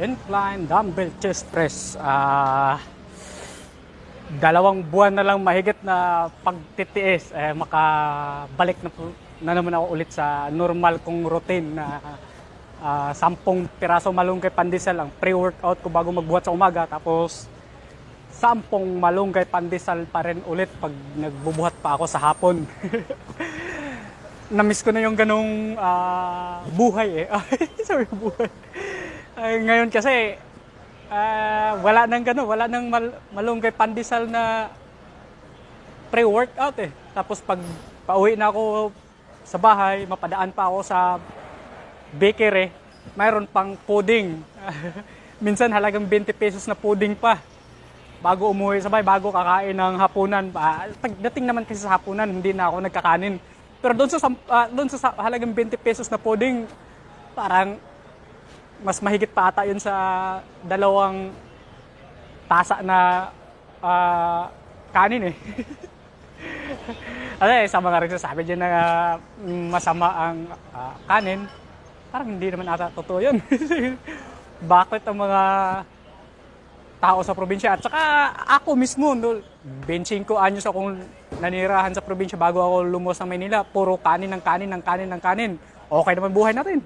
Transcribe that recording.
Incline dumbbell chest press. 2 buwan na lang mahigit na pagtitiis, makabalik na naman ako ulit sa normal kong routine na 10 piraso malunggay pandesal ang pre-workout ko bago magbuhat sa umaga. Tapos 10 malunggay pandesal pa rin ulit pag nagbubuhat pa ako sa hapon. Namiss ko na yung ganong buhay eh. Sorry, buhay. Ngayon kasi wala nang malunggay pandesal na pre-workout eh. Tapos pag pauwi na ako sa bahay, mapadaan pa ako sa bakery, mayroon pang pudding. Minsan halagang 20 pesos na pudding pa. Bago umuwi sa bahay, bago kakain ng hapunan. Pagdating naman kasi sa hapunan, hindi na ako nagkakanin. Pero doon sa halagang 20 pesos na pudding, parang mas mahigit pa ata yun sa 2 tasa na kanin eh. Ano sa mga nagsasabi dyan na masama ang kanin, parang hindi naman ata totoo yun. Bakit ang mga tao sa probinsya, at saka ako mismo, 25 anyos akong nanirahan sa probinsya bago ako lumuwas sa Maynila, puro kanin ng kanin ng kanin ng kanin. Okay naman buhay natin.